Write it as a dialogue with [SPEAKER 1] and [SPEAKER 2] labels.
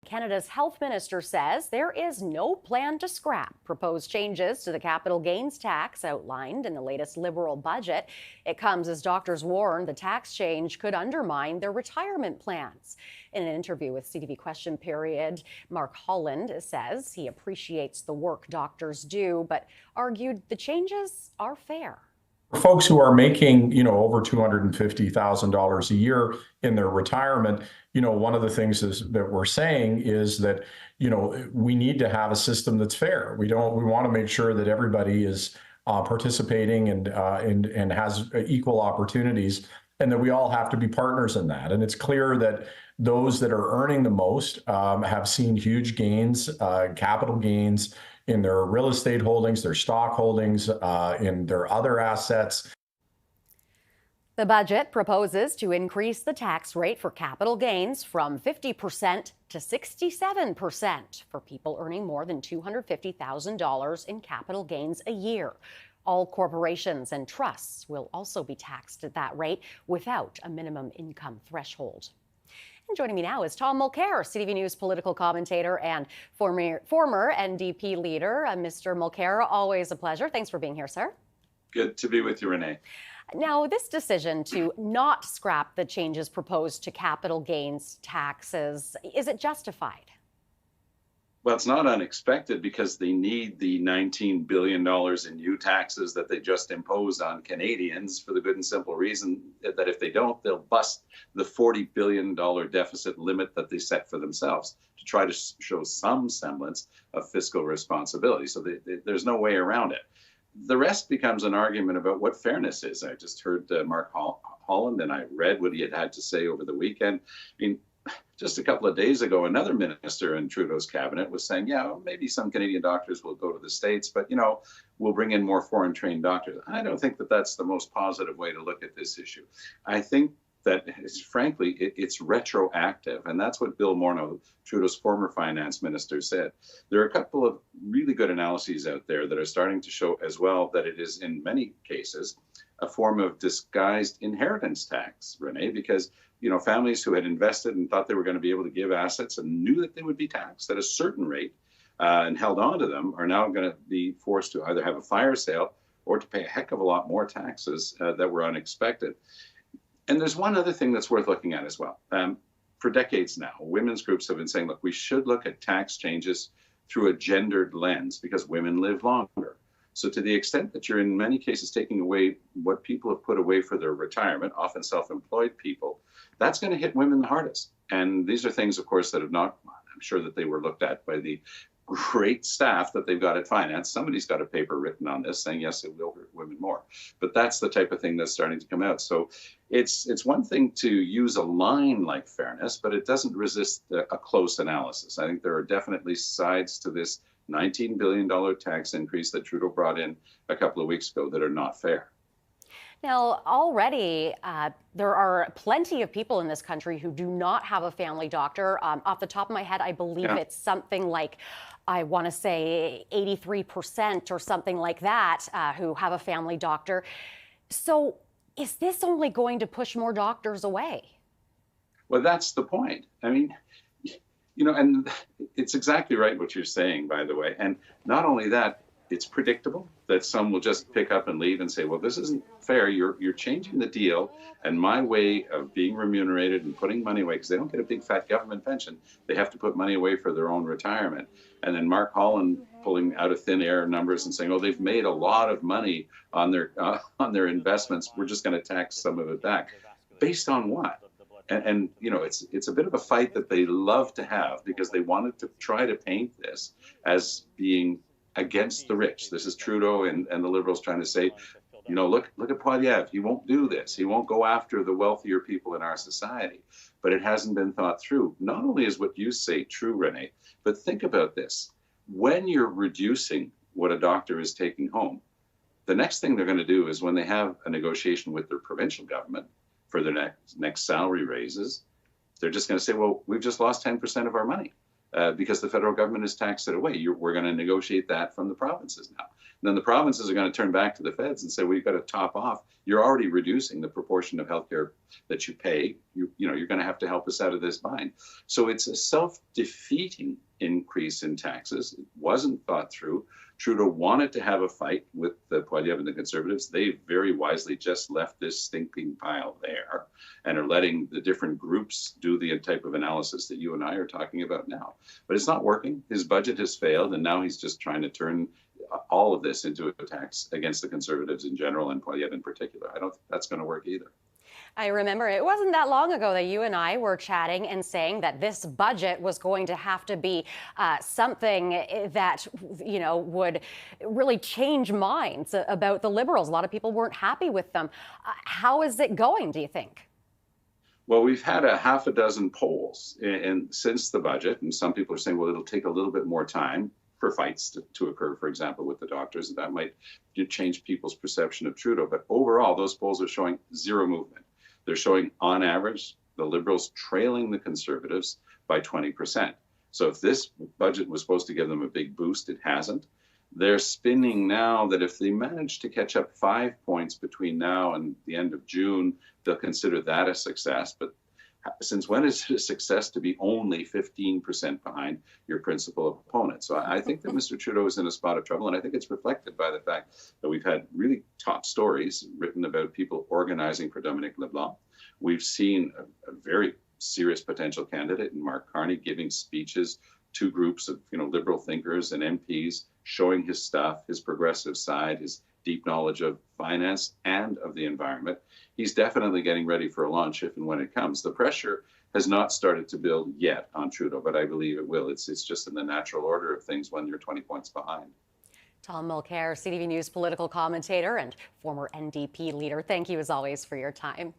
[SPEAKER 1] Canada's health minister says there is no plan to scrap proposed changes to the capital gains tax outlined in the latest Liberal budget. It comes as doctors warn the tax change could undermine their retirement plans. In an interview with CTV Question Period, Mark Holland says he appreciates the work doctors do, but argued the changes are fair.
[SPEAKER 2] Folks who are making, over $250,000 a year in their retirement, one of the things that we're saying is that, we need to have a system that's fair. We want to make sure that everybody is participating and has equal opportunities, and that we all have to be partners in that. And it's clear that those that are earning the most have seen huge gains, capital gains in their real estate holdings, their stock holdings, in their other assets.
[SPEAKER 1] The budget proposes to increase the tax rate for capital gains from 50% to 67% for people earning more than $250,000 in capital gains a year. All corporations and trusts will also be taxed at that rate without a minimum income threshold. And joining me now is Tom Muclair, CTV News political commentator and former NDP leader. Mr. Muclair, always a pleasure. Thanks for being here, sir.
[SPEAKER 3] Good to be with you, Renee.
[SPEAKER 1] Now, this decision to not scrap the changes proposed to capital gains taxes, is it justified?
[SPEAKER 3] Well, it's not unexpected because they need the $19 billion in new taxes that they just imposed on Canadians for the good and simple reason that if they don't, they'll bust the $40 billion deficit limit that they set for themselves to try to show some semblance of fiscal responsibility. So there's no way around it. The rest becomes an argument about what fairness is. I just heard Mark Holland, and I read what he had to say over the weekend. I mean, just a couple of days ago, another minister in Trudeau's cabinet was saying, yeah, maybe some Canadian doctors will go to the States, but, we'll bring in more foreign trained doctors. I don't think that that's the most positive way to look at this issue. I think that it's retroactive. And that's what Bill Morneau, Trudeau's former finance minister, said. There are a couple of really good analyses out there that are starting to show as well that it is in many cases a form of disguised inheritance tax, Renee, because families who had invested and thought they were going to be able to give assets and knew that they would be taxed at a certain rate and held on to them are now going to be forced to either have a fire sale or to pay a heck of a lot more taxes that were unexpected. And there's one other thing that's worth looking at as well. For decades now, women's groups have been saying, look, we should look at tax changes through a gendered lens because women live longer. So to the extent that you're in many cases taking away what people have put away for their retirement, often self-employed people, that's going to hit women the hardest. And these are things, of course, that have not, I'm sure that they were looked at by the great staff that they've got at finance. Somebody's got a paper written on this saying, yes, it will hurt women more. But that's the type of thing that's starting to come out. So it's one thing to use a line like fairness, but it doesn't resist a close analysis. I think there are definitely sides to this $19 billion tax increase that Trudeau brought in a couple of weeks ago that are not fair.
[SPEAKER 1] Now, already there are plenty of people in this country who do not have a family doctor. Off the top of my head, I believe it's something like, I want to say 83% or something like that who have a family doctor. So is this only going to push more doctors away?
[SPEAKER 3] Well, that's the point. I mean, and it's exactly right what you're saying, by the way. And not only that, it's predictable that some will just pick up and leave and say, well, this isn't fair. You're changing the deal. And my way of being remunerated and putting money away, because they don't get a big fat government pension, they have to put money away for their own retirement. And then Mark Holland pulling out of thin air numbers and saying, oh, they've made a lot of money on their investments. We're just going to tax some of it back. Based on what? And it's a bit of a fight that they love to have because they wanted to try to paint this as being against the rich. This is Trudeau and the Liberals trying to say, look at Poilievre. He won't do this. He won't go after the wealthier people in our society. But it hasn't been thought through. Not only is what you say true, Renee, but think about this. When you're reducing what a doctor is taking home, the next thing they're going to do is when they have a negotiation with their provincial government for their next salary raises, they're just going to say, well, we've just lost 10% of our money. because the federal government has taxed it away. We're going to negotiate that from the provinces now. And then the provinces are going to turn back to the feds and say, well, you've got to top off. You're already reducing the proportion of healthcare that you pay. You're going to have to help us out of this bind. So it's a self-defeating increase in taxes. It wasn't thought through. Trudeau wanted to have a fight with the Poilievre and the Conservatives. They very wisely just left this stinking pile there and are letting the different groups do the type of analysis that you and I are talking about now. But it's not working. His budget has failed, and now he's just trying to turn all of this into attacks against the Conservatives in general and Poilievre in particular. I don't think that's going to work either.
[SPEAKER 1] I remember it wasn't that long ago that you and I were chatting and saying that this budget was going to have to be something that, would really change minds about the Liberals. A lot of people weren't happy with them. How is it going, do you think?
[SPEAKER 3] Well, we've had a half a dozen polls since the budget, and some people are saying, well, it'll take a little bit more time for fights to occur, for example, with the doctors, and that might change people's perception of Trudeau. But overall, those polls are showing zero movement. They're showing, on average, the Liberals trailing the Conservatives by 20%. So if this budget was supposed to give them a big boost, it hasn't. They're spinning now that if they manage to catch up 5 points between now and the end of June, they'll consider that a success. But since when is it a success to be only 15% behind your principal opponent? So I think that Mr. Trudeau is in a spot of trouble, and I think it's reflected by the fact that we've had really top stories written about people organizing for Dominic LeBlanc. We've seen a very serious potential candidate in Mark Carney giving speeches to groups of liberal thinkers and MPs, showing his stuff, his progressive side, his deep knowledge of finance and of the environment. He's definitely getting ready for a launch if and when it comes. The pressure has not started to build yet on Trudeau, but I believe it will. It's just in the natural order of things when you're 20 points behind.
[SPEAKER 1] Tom Muclair, CTV News political commentator and former NDP leader, thank you as always for your time.